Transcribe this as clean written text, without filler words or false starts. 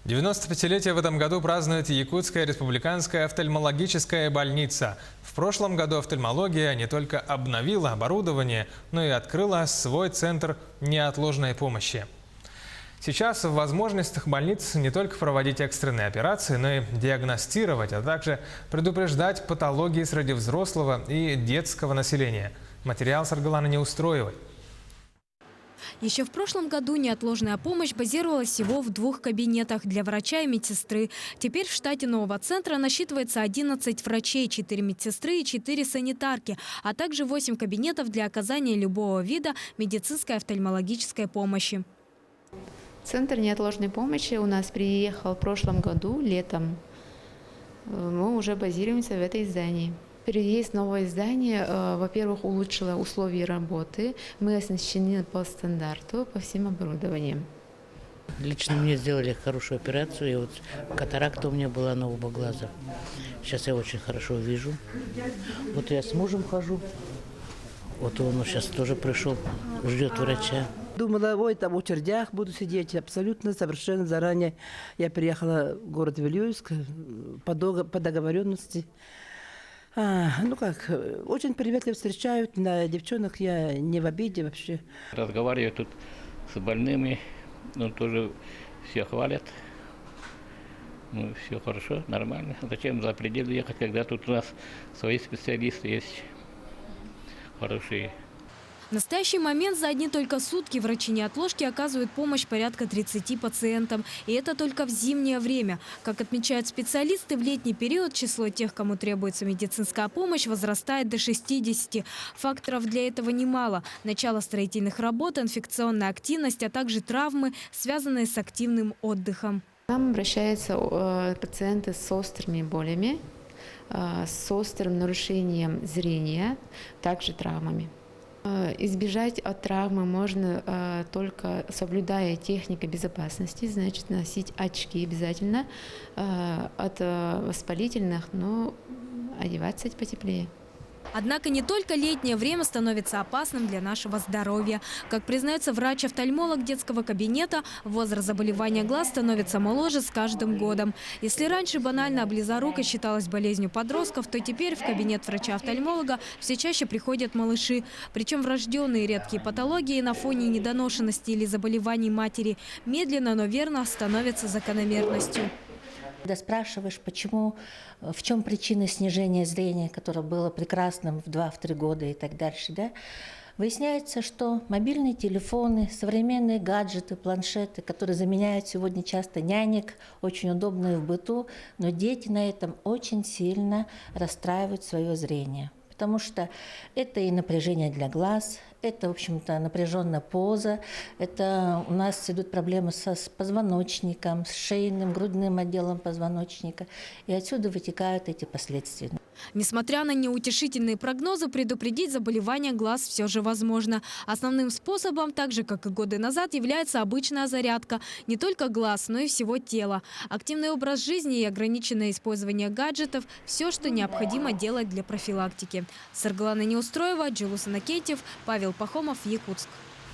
95-летие в этом году празднует Якутская республиканская офтальмологическая больница. В прошлом году офтальмология не только обновила оборудование, но и открыла свой центр неотложной помощи. Сейчас в возможностях больниц не только проводить экстренные операции, но и диагностировать, а также предупреждать патологии среди взрослого и детского населения. Материал Саргаланы Неустроевой. Еще в прошлом году неотложная помощь базировалась всего в 2 кабинетах для врача и медсестры. Теперь в штате нового центра насчитывается 11 врачей, 4 медсестры и 4 санитарки, а также 8 кабинетов для оказания любого вида медицинской офтальмологической помощи. Центр неотложной помощи у нас приехал в прошлом году, летом. Мы уже базируемся в этой здании. Есть новое здание, во-первых, улучшило условия работы. Мы оснащены по стандарту, по всем оборудованиям. Лично мне сделали хорошую операцию, и вот катаракта у меня была на оба глаза. Сейчас я очень хорошо вижу. Вот я с мужем хожу. Вот он сейчас тоже пришел, ждет врача. Думала, ой, там в очередях буду сидеть. Абсолютно, совершенно заранее. Я приехала в город Вилюйск по договоренности. Очень приветливо встречают. На девчонок я не в обиде вообще. Разговариваю тут с больными, но тоже все хвалят. Ну, все хорошо, нормально. Зачем за пределы ехать, когда тут у нас свои специалисты есть хорошие. В настоящий момент за одни только сутки врачи неотложки оказывают помощь порядка 30 пациентам. И это только в зимнее время. Как отмечают специалисты, в летний период число тех, кому требуется медицинская помощь, возрастает до 60. Факторов для этого немало. Начало строительных работ, инфекционная активность, а также травмы, связанные с активным отдыхом. К нам обращаются пациенты с острыми болями, с острым нарушением зрения, также травмами. Избежать от травмы можно только соблюдая технику безопасности, значит носить очки обязательно, от воспалительных, но одеваться потеплее. Однако не только летнее время становится опасным для нашего здоровья. Как признается врач-офтальмолог детского кабинета, возраст заболевания глаз становится моложе с каждым годом. Если раньше банально близорукость считалась болезнью подростков, то теперь в кабинет врача-офтальмолога все чаще приходят малыши. Причем врожденные редкие патологии на фоне недоношенности или заболеваний матери медленно, но верно становятся закономерностью. Когда спрашиваешь, почему, в чем причина снижения зрения, которое было прекрасным в 2-3 года и так дальше, да, выясняется, что мобильные телефоны, современные гаджеты, планшеты, которые заменяют сегодня часто нянек, очень удобные в быту, но дети на этом очень сильно расстраивают свое зрение. Потому что это и напряжение для глаз, это, в общем-то, напряженная поза, это у нас идут проблемы с позвоночником, с шейным, грудным отделом позвоночника, и отсюда вытекают эти последствия. Несмотря на неутешительные прогнозы, предупредить заболевание глаз все же возможно. Основным способом, так же как и годы назад, является обычная зарядка. Не только глаз, но и всего тела. Активный образ жизни и ограниченное использование гаджетов – все, что необходимо делать для профилактики. Саргалана Неустроева, Джилус Анакетьев, Павел Пахомов, Якутск.